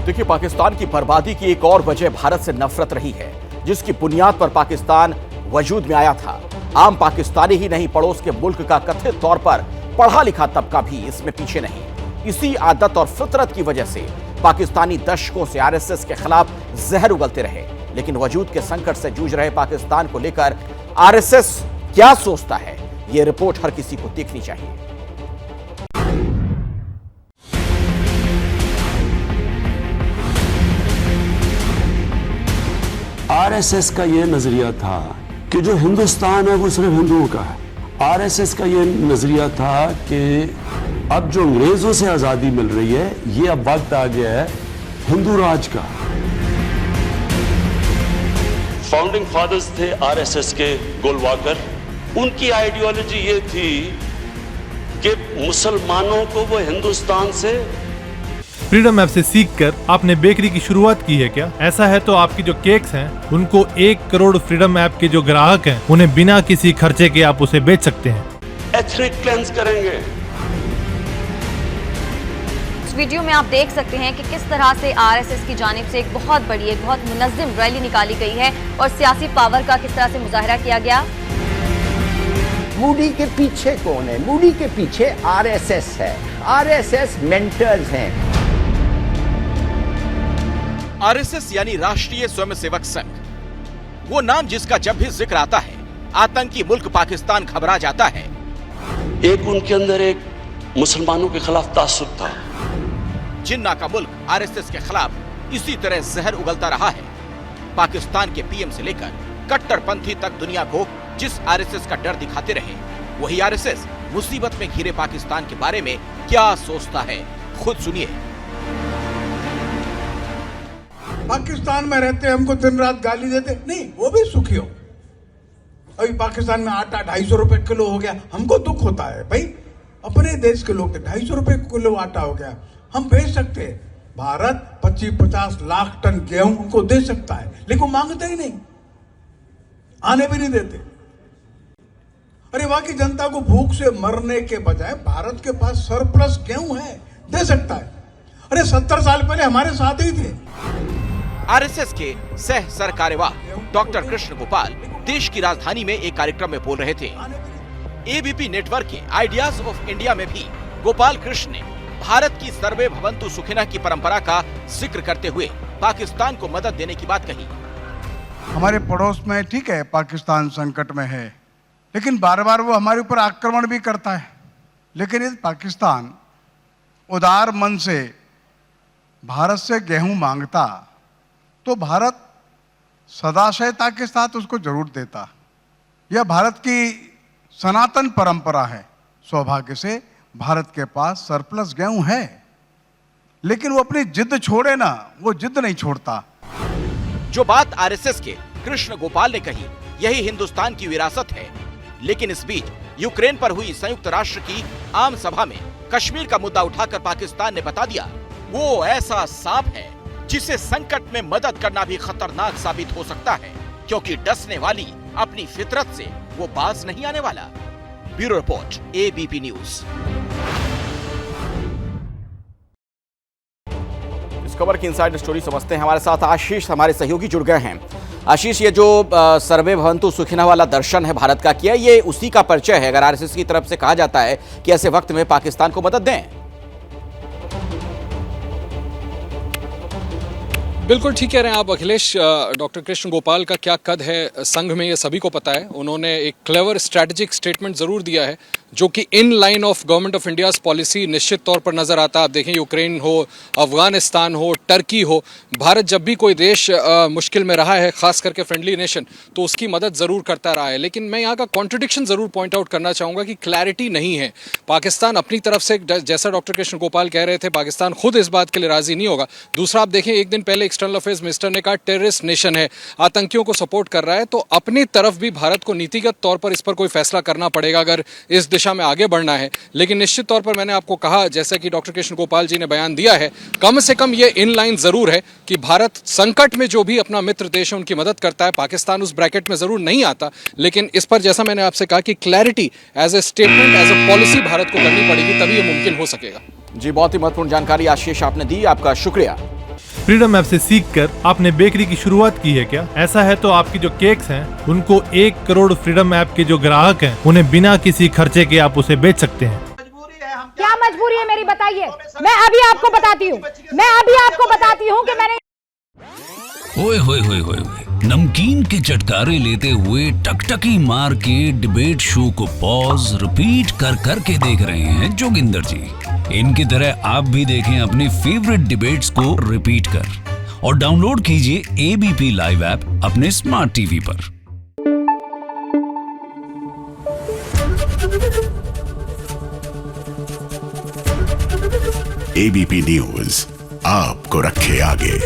देखिए, पाकिस्तान की बर्बादी की एक और वजह भारत से नफरत रही है, जिसकी बुनियाद पर पाकिस्तान वजूद में आया था। आम पाकिस्तानी ही नहीं, पड़ोस के मुल्क का कथित तौर पर पढ़ा लिखा तबका भी इसमें पीछे नहीं। इसी आदत और फितरत की वजह से पाकिस्तानी दशकों से आरएसएस के खिलाफ जहर उगलते रहे। लेकिन वजूद के संकट से जूझ रहे पाकिस्तान को लेकर आरएसएस क्या सोचता है, यह रिपोर्ट हर किसी को देखनी चाहिए। आरएसएस का यह नजरिया था कि जो हिंदुस्तान है वो सिर्फ हिंदुओं का है। आरएसएस का यह नजरिया था कि अब जो अंग्रेजों से आजादी मिल रही है, ये अब वक्त आ गया है हिंदू राज का। फाउंडिंग फादर्स थे आरएसएस के गोलवाकर। उनकी आइडियोलॉजी ये थी कि मुसलमानों को वो हिंदुस्तान से फ्रीडम ऐप से सीखकर आपने बेकरी की शुरुआत की है क्या? ऐसा है तो आपकी जो केक्स हैं उनको 1 करोड़ फ्रीडम ऐप के जो ग्राहक हैं उन्हें बिना किसी खर्चे के आप उसे बेच सकते हैं। एथनिक क्लेंस करेंगे। इस वीडियो में आप देख सकते हैं कि किस तरह से आरएसएस की जानिब से एक बहुत मुनज़्ज़म रैली निकाली गई है और सियासी पावर का किस तरह से मुजाहरा किया गया। मोदी के पीछे कौन है? मोदी के पीछे आरएसएस है। आरएसएस मेंटर्स हैं। आरएसएस यानी राष्ट्रीय स्वयंसेवक संघ, वो नाम जिसका जब भी जिक्र आता है आतंकी मुल्क पाकिस्तान घबरा जाता है। एक उनके अंदर एक मुसलमानों के खिलाफ तासुब था। जिन्ना का मुल्क आरएसएस के खिलाफ इसी तरह जहर उगलता रहा है। पाकिस्तान के पीएम से लेकर कट्टरपंथी तक दुनिया को जिस आरएसएस का डर दिखाते रहे, वही आरएसएस मुसीबत में घिरे पाकिस्तान के बारे में क्या सोचता है, खुद सुनिए। पाकिस्तान में रहते हमको दिन रात गाली देते, नहीं वो भी सुखी हो। अभी पाकिस्तान में आटा 250 रुपए किलो हो गया, हमको दुख होता है भाई। अपने देश के लोग 250 रुपए किलो आटा हो गया, हम बेच सकते हैं। भारत 25-50 लाख टन गेहूं उनको दे सकता है, लेकिन वो मांगते ही नहीं, आने भी नहीं देते। अरे वहां की जनता को भूख से मरने के बजाय भारत के पास सरप्लस गेहूं है, दे सकता है। अरे 70 साल पहले हमारे साथ ही थे। आरएसएस के सह सरकार्यवाह डॉक्टर कृष्ण गोपाल देश की राजधानी में एक कार्यक्रम में बोल रहे थे। एबीपी नेटवर्क के आइडियाज ऑफ इंडिया में भी गोपाल कृष्ण ने भारत की सर्वे भवन्तु सुखिनः की परंपरा का जिक्र करते हुए पाकिस्तान को मदद देने की बात कही। हमारे पड़ोस में ठीक है, पाकिस्तान संकट में है, लेकिन बार बार वो हमारे ऊपर आक्रमण भी करता है। लेकिन यदि पाकिस्तान उदार मन से भारत से गेहूं मांगता तो भारत सदाशयता के साथ उसको जरूर देता। यह भारत की सनातन परंपरा है। सौभाग्य से भारत के पास सरप्लस गेहूं है, लेकिन वो अपनी जिद छोड़े ना, वो जिद नहीं छोड़ता। जो बात आरएसएस के कृष्ण गोपाल ने कही, यही हिंदुस्तान की विरासत है। लेकिन इस बीच यूक्रेन पर हुई संयुक्त राष्ट्र की आम सभा में कश्मीर का मुद्दा उठाकर पाकिस्तान ने बता दिया, वो ऐसा सांप है जिसे संकट में मदद करना भी खतरनाक साबित हो सकता है, क्योंकि डसने वाली अपनी फितरत से वो बाज नहीं आने वाला। Bureau report, ABP news. इस खबर की इनसाइड स्टोरी समझते हैं। हमारे साथ आशीष, हमारे सहयोगी जुड़ गए हैं। आशीष, ये जो सर्वे भवन्तु सुखिनः वाला दर्शन है भारत का किया, ये उसी का परिचय है अगर आरएसएस की तरफ से कहा जाता है कि ऐसे वक्त में पाकिस्तान को मदद दें? बिल्कुल ठीक कह रहे हैं आप अखिलेश। डॉक्टर कृष्ण गोपाल का क्या कद है संघ में, ये सभी को पता है। उन्होंने एक क्लेवर स्ट्रैटेजिक स्टेटमेंट ज़रूर दिया है जो कि in line of government of India's policy निश्चित तौर पर नज़र आता है। आप देखें, यूक्रेन हो, अफगानिस्तान हो, टर्की हो, भारत जब भी कोई देश मुश्किल में रहा है, खास करके फ्रेंडली नेशन, तो उसकी मदद ज़रूर करता रहा है। लेकिन मैं यहाँ का कॉन्ट्रडिक्शन ज़रूर पॉइंट आउट करना चाहूँगा कि क्लैरिटी नहीं है। पाकिस्तान अपनी तरफ से, जैसा डॉक्टर कृष्ण गोपाल कह रहे थे, पाकिस्तान खुद इस बात के लिए राज़ी नहीं होगा। दूसरा, आप देखें, एक दिन पहले एक्सटर्नल अफेयर्स मिनिस्टर ने कहा टेररिस्ट नेशन है, आतंकियों को सपोर्ट कर रहा है। तो अपनी तरफ भी भारत को नीतिगत तौर पर इस पर कोई फैसला करना पड़ेगा अगर इस दिशा में आगे बढ़ना है। लेकिन निश्चित तौर पर मैंने आपको कहा, जैसा कि डॉक्टर कृष्ण गोपाल जी ने बयान दिया है, कम से कम ये इन लाइन जरूर है कि भारत संकट में जो भी अपना मित्र देश है उनकी मदद करता है। पाकिस्तान उस ब्रैकेट में जरूर नहीं आता, लेकिन इस पर जैसा मैंने आपसे कहा कि clarity as a statement, as a policy भारत को करनी पड़ेगी, तभी ये मुमकिन हो सकेगा। जी, बहुत ही महत्वपूर्ण जानकारी आशीष आपने दी, आपका शुक्रिया। फ्रीडम ऐप से सीखकर आपने बेकरी की शुरुआत की है क्या? ऐसा है तो आपकी जो केक्स हैं उनको 1 करोड़ फ्रीडम ऐप के जो ग्राहक हैं उन्हें बिना किसी खर्चे के आप उसे बेच सकते हैं। क्या मजबूरी है मेरी, बताइए। मैं अभी आपको बताती हूँ कि मैंने ओए होए होए होए होए, नमकीन के चटकारे लेते हुए टकटकी मार के डिबेट शो को पॉज रिपीट कर कर के देख रहे हैं जोगिंदर जी। इनकी तरह आप भी देखें अपनी फेवरेट डिबेट्स को रिपीट कर और डाउनलोड कीजिए एबीपी लाइव ऐप अपने स्मार्ट टीवी पर। एबीपी न्यूज आपको रखे आगे।